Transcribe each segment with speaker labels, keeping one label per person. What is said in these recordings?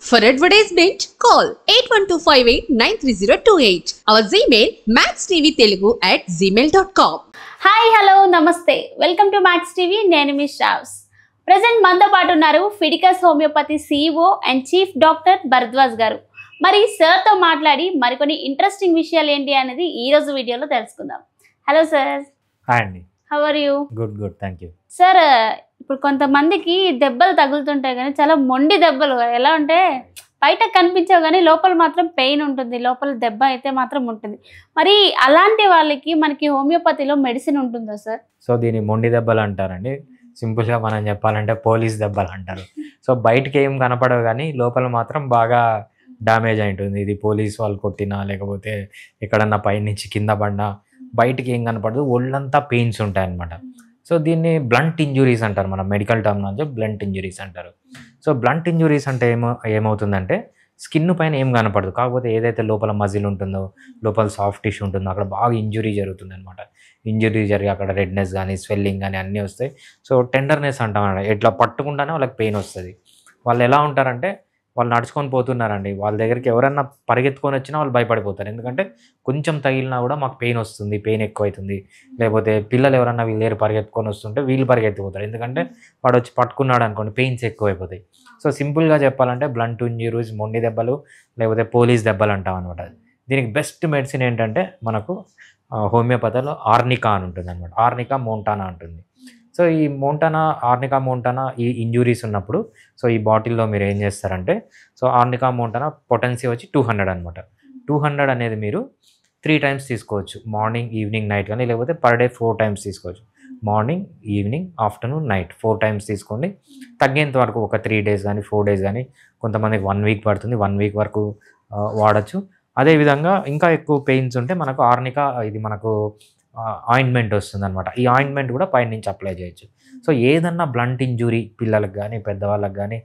Speaker 1: For advertisement, call 8125893028. Our Gmail maxtvtelugu@gmail.com.
Speaker 2: Hi hello నమస్తే welcome to max TV. నేను మీ Shravs. Present మనతో పాటు ఉన్నారు Fidicus homeopathy CEO and chief doctor Bharadwaj గారు. మరి సార్తో మాట్లాడి మరికొన్ని ఇంట్రెస్టింగ్ విషయాలు ఏంటి అనేది ఈ రోజు వీడియోలో తెలుసుకుందాం. Hello sir.
Speaker 3: హాయ్ అండి.
Speaker 2: How are you?
Speaker 3: Good thank you.
Speaker 2: Sir, ఇప్పుడు కొంతమందికి దెబ్బలు తగులుతుంటాయి కానీ చాలా మొండి దెబ్బలు, ఎలా అంటే బయట కనిపించవు కానీ లోపల మాత్రం పెయిన్ ఉంటుంది, లోపల దెబ్బ అయితే మాత్రం ఉంటుంది. మరి అలాంటి వాళ్ళకి మనకి హోమియోపతిలో మెడిసిన్ ఉంటుందా సార్?
Speaker 3: సో దీన్ని మొండి దెబ్బలు అంటారండి. సింపుల్గా మనం చెప్పాలంటే పోలీస్ దెబ్బలు అంటారు. సో బయటకి ఏం కనపడవు కానీ లోపల మాత్రం బాగా డ్యామేజ్ అయి ఉంటుంది. ఇది పోలీస్ వాళ్ళు కొట్టినా లేకపోతే ఎక్కడన్నా పైనుంచి కింద పడినా బయటికి ఏం కనపడదు, ఒళ్ళంతా పెయిన్స్ ఉంటాయి అన్నమాట. సో దీన్ని బ్లంట్ ఇంజురీస్ అంటారు, మన మెడికల్ టర్మినాలజీ బ్లంట్ ఇంజురీస్ అంటారు. సో బ్లంట్ ఇంజురీస్ అంటే ఏమవుతుందంటే స్కిన్ పైన ఏం కనపడదు, కాకపోతే ఏదైతే లోపల మజిల్ ఉంటుందో, లోపల సాఫ్ట్ టిష్యూ ఉంటుందో అక్కడ బాగా ఇంజురీ జరుగుతుంది అనమాట. ఇంజురీ జరిగి అక్కడ రెడ్నెస్ కానీ స్వెల్లింగ్ కానీ అన్నీ వస్తాయి. సో టెండర్నెస్ అంటాం అన్నమాట. ఇట్లా పట్టుకుంటానే వాళ్ళకి పెయిన్ వస్తుంది. వాళ్ళు ఎలా ఉంటారంటే వాళ్ళు నడుచుకొని పోతున్నారండి, వాళ్ళ దగ్గరికి ఎవరన్నా పరిగెత్తుకొని వచ్చినా వాళ్ళు భయపడిపోతారు. ఎందుకంటే కొంచెం తగిలినా కూడా మాకు పెయిన్ వస్తుంది, పెయిన్ ఎక్కువ అవుతుంది. లేకపోతే పిల్లలు ఎవరన్నా వీళ్ళ దగ్గర పరిగెత్తుకొని వస్తుంటే వీళ్ళు పరిగెత్తిపోతారు, ఎందుకంటే వాడు వచ్చి పట్టుకున్నాడు అనుకోండి పెయిన్స్ ఎక్కువైపోతాయి. సో సింపుల్గా చెప్పాలంటే బ్లంట్ ఇంజురీస్, మొండి దెబ్బలు లేకపోతే పోలీస్ దెబ్బలు అంటాం అనమాట. దీనికి బెస్ట్ మెడిసిన్ ఏంటంటే మనకు హోమియోపతిలో ఆర్నికా అని ఉంటుంది అనమాట. ఆర్నికా మోంటానా ఉంటుంది. సో ఈ ఆర్నికా మోంటానా ఈ ఇంజురీస్ ఉన్నప్పుడు సో ఈ బాటిల్లో మీరు ఏం చేస్తారంటే, సో ఆర్నికా మోంటానా పొటెన్సీ వచ్చి 200 అనమాట. 200 అనేది మీరు 3 times తీసుకోవచ్చు, మార్నింగ్ ఈవినింగ్ నైట్ కానీ, లేకపోతే పర్ డే 4 times తీసుకోవచ్చు. Morning evening afternoon night 4 times తీసుకోండి. తగ్గేంత వరకు ఒక 3 days కానీ 4 days కానీ, కొంతమందికి 1 week పడుతుంది, 1 week వరకు వాడచ్చు. అదేవిధంగా ఇంకా ఎక్కువ పెయిన్స్ ఉంటే మనకు ఆర్నికా ఇది మనకు ఆయింట్మెంట్ వస్తుంది అనమాట. ఈ ఆయింట్మెంట్ కూడా పైనుంచి అప్లై చేయొచ్చు. సో ఏదన్నా బ్లంట్ ఇంజురీ పిల్లలకు కానీ పెద్దవాళ్ళకి కానీ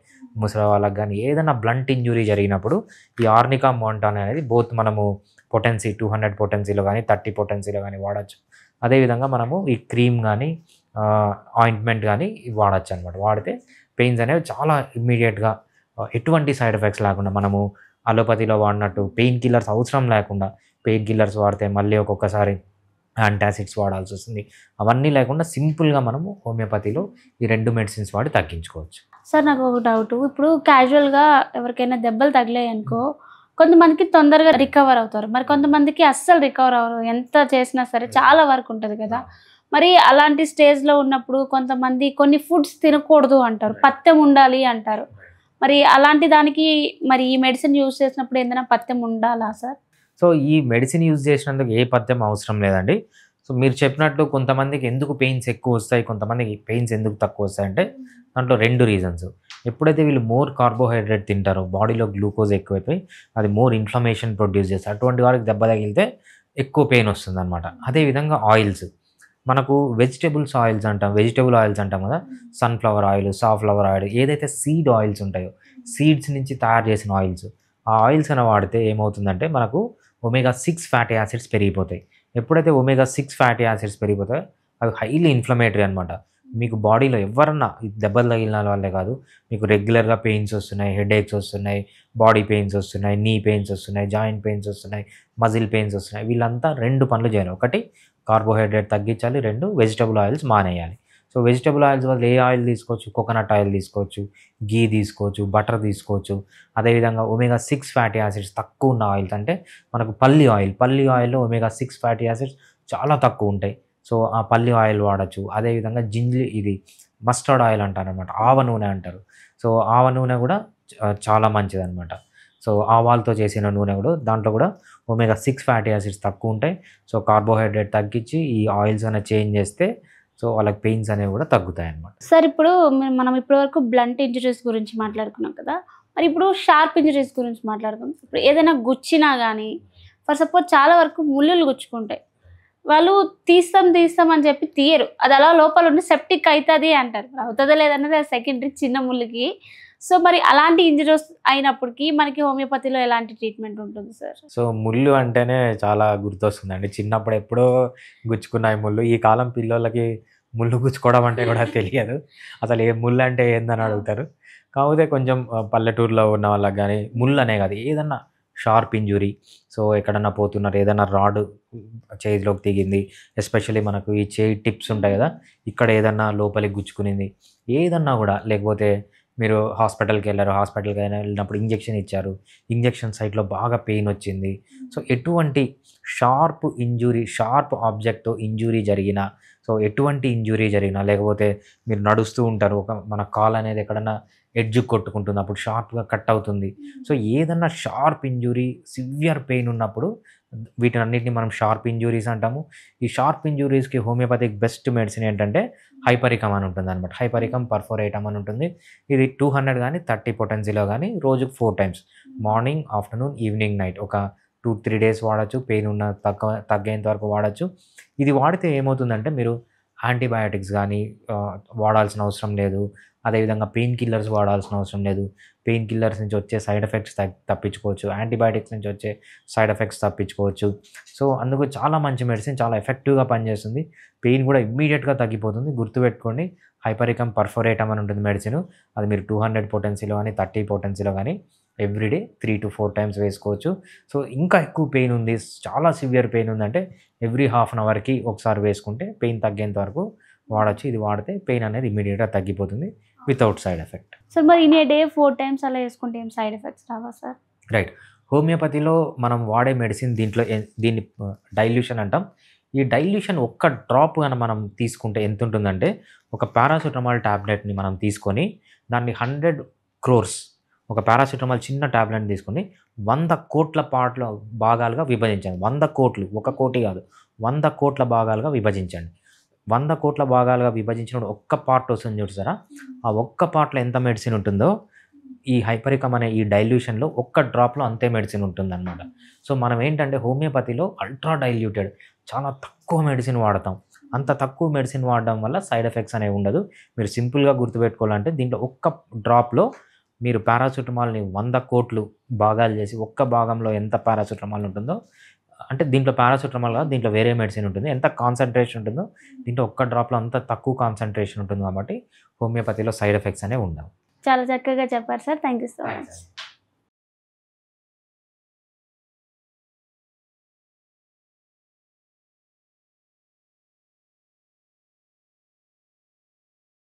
Speaker 3: ముసలి వాళ్ళకి కానీ ఏదైనా బ్లంట్ ఇంజురీ జరిగినప్పుడు ఈ ఆర్నికా మోంటానా అనేది బోత్ మనము పొటెన్సీ 200 పొటెన్సీలో కానీ 30 పొటెన్సీలో కానీ వాడచ్చు. అదేవిధంగా మనము ఈ క్రీమ్ కానీ ఆయింట్మెంట్ కానీ వాడచ్చు అనమాట. వాడితే పెయిన్స్ అనేవి చాలా ఇమ్మీడియట్గా ఎటువంటి సైడ్ ఎఫెక్ట్స్ లేకుండా, మనము అలోపతిలో వాడినట్టు పెయిన్ కిల్లర్స్ అవసరం లేకుండా, పెయిన్ కిల్లర్స్ వాడితే మళ్ళీ ఒక్కొక్కసారి యాంటాసిడ్స్ వాడాల్సి వస్తుంది, అవన్నీ లేకుండా సింపుల్గా మనము హోమియోపతిలో ఈ 2 మెడిసిన్స్ వాడి తగ్గించుకోవచ్చు.
Speaker 2: సార్, నాకు ఒక డౌట్. ఇప్పుడు క్యాజువల్గా ఎవరికైనా దెబ్బలు తగిలాయి అనుకో, కొంతమందికి తొందరగా రికవర్ అవుతారు, మరి కొంతమందికి అస్సలు రికవర్ అవ్వరు, ఎంత చేసినా సరే చాలా వరకు ఉంటుంది కదా. మరి అలాంటి స్టేజ్లో ఉన్నప్పుడు కొంతమంది కొన్ని ఫుడ్స్ తినకూడదు అంటారు, పథ్యం ఉండాలి అంటారు. మరి అలాంటి దానికి మరి ఈ మెడిసిన్ యూజ్ చేసినప్పుడు ఏదైనా పథ్యం ఉండాలా సార్?
Speaker 3: సో ఈ మెడిసిన్ యూజ్ చేసినందుకు ఏ పథ్యం అవసరం లేదండి. సో మీరు చెప్పినట్లు కొంతమందికి ఎందుకు పెయిన్స్ ఎక్కువ వస్తాయి, కొంతమందికి పెయిన్స్ ఎందుకు తక్కువ వస్తాయంటే దాంట్లో 2 రీజన్స్. ఎప్పుడైతే వీళ్ళు మోర్ కార్బోహైడ్రేట్ తింటారో బాడీలో గ్లూకోజ్ ఎక్కువైపోయి అది మోర్ ఇన్ఫ్లమేషన్ ప్రొడ్యూస్ చేస్తారు. అటువంటి వారికి దెబ్బ తగిలితే ఎక్కువ పెయిన్ వస్తుంది అనమాట. అదేవిధంగా ఆయిల్స్, మనకు వెజిటబుల్స్ ఆయిల్స్ అంటాం, వెజిటబుల్ ఆయిల్స్ అంటాం కదా, సన్ఫ్లవర్ ఆయిల్, సాఫ్లవర్ ఆయిల్, ఏదైతే సీడ్ ఆయిల్స్ ఉంటాయో సీడ్స్ నుంచి తయారు చేసిన ఆయిల్స్, ఆ ఆయిల్స్ అని వాడితే ఏమవుతుందంటే మనకు omega-6 ఫ్యాటీ యాసిడ్స్ పెరిగిపోతాయి. ఎప్పుడైతే omega-6 ఫ్యాటీ యాసిడ్స్ పెరిగిపోతాయో అవి హైలీ ఇన్ఫ్లమేటరీ అనమాట. మీకు బాడీలో ఎవరన్నా దెబ్బలు తగిలిన వాళ్ళే కాదు, మీకు రెగ్యులర్గా పెయిన్స్ వస్తున్నాయి, హెడేక్స్ వస్తున్నాయి, బాడీ పెయిన్స్ వస్తున్నాయి, నీ పెయిన్స్ వస్తున్నాయి, జాయింట్ పెయిన్స్ వస్తున్నాయి, మజిల్ పెయిన్స్ వస్తున్నాయి, వీళ్ళంతా 2 పనులు చేయాలి. ఒకటి కార్బోహైడ్రేట్ తగ్గించాలి, 2 వెజిటబుల్ ఆయిల్స్ మానేయాలి. సో వెజిటబుల్ ఆయిల్స్ వల్ల ఏ ఆయిల్ తీసుకోవచ్చు, కోకోనట్ ఆయిల్ తీసుకోవచ్చు, గీ తీసుకోవచ్చు, బటర్ తీసుకోవచ్చు. అదేవిధంగా omega-6 ఫ్యాటీ యాసిడ్స్ తక్కువ ఉన్న ఆయిల్స్ అంటే మనకు పల్లి ఆయిల్లో omega-6 ఫ్యాటీ యాసిడ్స్ చాలా తక్కువ ఉంటాయి. సో ఆ పల్లి ఆయిల్ వాడచ్చు. అదేవిధంగా ఇది మస్టర్డ్ ఆయిల్ అంటారనమాట, ఆవ నూనె అంటారు. సో ఆవ నూనె కూడా చాలా మంచిదన్నమాట. సో ఆవాలతో చేసిన నూనె కూడా, దాంట్లో కూడా omega-6 ఫ్యాటీ యాసిడ్స్ తక్కువ ఉంటాయి. సో కార్బోహైడ్రేట్ తగ్గించి ఈ ఆయిల్స్ అనేది చేంజ్ చేస్తే సో వాళ్ళకి పెయిన్స్ అనేవి కూడా తగ్గుతాయి అన్నమాట.
Speaker 2: సార్, ఇప్పుడు మనం ఇప్పటివరకు బ్లంట్ ఇంజరీస్ గురించి మాట్లాడుకున్నాం కదా, మరి ఇప్పుడు షార్ప్ ఇంజరీస్ గురించి మాట్లాడుకుందాం. ఇప్పుడు ఏదైనా గుచ్చినా కానీ, ఫర్ సపోజ్ చాలా వరకు ముళ్ళులు గుచ్చుకుంటాయి, వాళ్ళు తీస్తాం అని చెప్పి తీయరు, అది అలా లోపల ఉండి సెప్టిక్ అవుతుంది అంటారు. అవుతుందో లేదన్నది సెకండరీ, చిన్న ముళ్ళుకి. సో మరి అలాంటి ఇంజరీస్ అయినప్పటికీ మనకి హోమియోపతిలో ఎలాంటి ట్రీట్మెంట్ ఉంటుంది సార్?
Speaker 3: సో ముళ్ళు అంటేనే చాలా గుర్తొస్తుందండి. చిన్నప్పుడు ఎప్పుడో గుచ్చుకున్నాయి ముళ్ళు. ఈ కాలం పిల్లలకి ముళ్ళు గుచ్చుకోవడం అంటే కూడా తెలియదు, అసలు ఏ ముళ్ళు అంటే ఏందని అడుగుతారు. కాకపోతే కొంచెం పల్లెటూరులో ఉన్న వాళ్ళకి కానీ ముళ్ళు అనే కాదు ఏదన్నా షార్ప్ ఇంజురీ, సో ఎక్కడన్నా పోతున్నారు ఏదైనా రాడ్ చేతిలోకి దిగింది, ఎస్పెషల్లీ మనకు ఈ చేయి టిప్స్ ఉంటాయి కదా, ఇక్కడ ఏదన్నా లోపలికి గుచ్చుకునింది, ఏదన్నా కూడా, లేకపోతే మీరు హాస్పిటల్కి వెళ్ళినప్పుడు ఇంజెక్షన్ ఇచ్చారు, ఇంజెక్షన్ సైట్లో బాగా పెయిన్ వచ్చింది. సో ఎటువంటి షార్ప్ ఇంజురీ, షార్ప్ ఆబ్జెక్ట్తో ఇంజురీ జరిగినా, సో ఎటువంటి ఇంజురీ జరిగినా, లేకపోతే మీరు నడుస్తూ ఉంటారు, మన కాల్ అనేది ఎక్కడన్నా ఎడ్జ్ కొట్టుకుంటుంది, అప్పుడు షార్ప్గా కట్ అవుతుంది. సో ఏదన్నా షార్ప్ ఇంజురీ, సివియర్ పెయిన్ ఉన్నప్పుడు వీటన్నిటిని మనం షార్ప్ ఇంజురీస్ అంటాము. ఈ షార్ప్ ఇంజురీస్కి హోమియోపతిక్ బెస్ట్ మెడిసిన్ ఏంటంటే హైపరికమ్ అని ఉంటుంది అనమాట. హైపరికమ్ పర్ఫోరేటమ్ అని ఉంటుంది. ఇది 200 కానీ 30 పొటెన్సీలో కానీ రోజుకు 4 times, morning, afternoon, evening, night, ఒక 2-3 డేస్ వాడచ్చు. పెయిన్ ఉన్న తగ్గేంత వరకు వాడచ్చు. ఇది వాడితే ఏమవుతుందంటే మీరు యాంటీబయాటిక్స్ కానీ వాడాల్సిన అవసరం లేదు. అదేవిధంగా పెయిన్ కిల్లర్స్ వాడాల్సిన అవసరం లేదు. పెయిన్ కిల్లర్స్ నుంచి వచ్చే సైడ్ ఎఫెక్ట్స్ తప్పించుకోవచ్చు. యాంటీబయాటిక్స్ నుంచి వచ్చే సైడ్ ఎఫెక్ట్స్ తప్పించుకోవచ్చు. సో అందుకు చాలా మంచి మెడిసిన్, చాలా ఎఫెక్టివ్గా పనిచేస్తుంది. పెయిన్ కూడా ఇమ్మీడియట్గా తగ్గిపోతుంది. గుర్తుపెట్టుకోండి, హైపరికమ్ పర్ఫోరేటమ్ అని ఉంటుంది మెడిసిన్. అది మీరు 200 పొటెన్సీలో కానీ 30 పొటెన్సీలో కానీ ఎవ్రీడే 3 to 4 టైమ్స్ వేసుకోవచ్చు. సో ఇంకా ఎక్కువ పెయిన్ ఉంది, చాలా సివియర్ పెయిన్ ఉందంటే ఎవ్రీ హాఫ్ అన్ అవర్కి ఒకసారి వేసుకుంటే పెయిన్ తగ్గేంత వరకు వాడచ్చు. ఇది వాడితే పెయిన్ అనేది ఇమ్మీడియట్గా తగ్గిపోతుంది వితౌట్ సైడ్ ఎఫెక్ట్.
Speaker 2: సార్ మరి ఇన్ ఏ డే 4 టైమ్స్ అలా వేసుకుంటే ఏం సైడ్ ఎఫెక్ట్స్ రావా సార్?
Speaker 3: రైట్. హోమియోపతిలో మనం వాడే మెడిసిన్ దీన్ని డైల్యూషన్ అంటాం. ఈ డైల్యూషన్ ఒక్క డ్రాప్ కానీ మనం తీసుకుంటే ఎంత ఉంటుందంటే, ఒక పారాసిటమాల్ ట్యాబ్లెట్ని మనం తీసుకొని దాన్ని 100 crores, ఒక పారాసిటమాల్ చిన్న ట్యాబ్లెట్ తీసుకొని 100 కోట్ల భాగాలుగా విభజించండి. 100 కోట్లు, 1 కోటి కాదు, 100 కోట్ల భాగాలుగా విభజించండి. 100 కోట్ల భాగాలుగా విభజించినప్పుడు ఒక్క పార్ట్ వస్తుంది చూసారా, ఆ ఒక్క పార్ట్లో ఎంత మెడిసిన్ ఉంటుందో ఈ హైపరికమ్ అనే ఈ డైల్యూషన్లో ఒక్క డ్రాప్లో అంతే మెడిసిన్ ఉంటుందన్నమాట. సో మనం ఏంటంటే హోమియోపతిలో అల్ట్రా డైల్యూటెడ్, చాలా తక్కువ మెడిసిన్ వాడతాం. అంత తక్కువ మెడిసిన్ వాడడం వల్ల సైడ్ ఎఫెక్ట్స్ అనేవి ఉండదు. మీరు సింపుల్గా గుర్తుపెట్టుకోవాలంటే దీంట్లో ఒక్క డ్రాప్లో మీరు పారాసిటమాల్ని 100 కోట్లు భాగాలు చేసి ఒక్క భాగంలో ఎంత పారాసిటమాల్ ఉంటుందో, అంటే దీంట్లో పారాసిటమాల్ కాదు, దీంట్లో వేరే మెడిసిన్ ఉంటుంది, ఎంత కాన్సన్ట్రేషన్ ఉంటుందో దీంట్లో ఒక్క డ్రాప్లో అంత తక్కువ కాన్సన్ట్రేషన్ ఉంటుంది. కాబట్టి హోమియోపతిలో సైడ్ ఎఫెక్ట్స్ అనేవి ఉండవు.
Speaker 2: చాలా చక్కగా చెప్పారు sir. Thank you so much.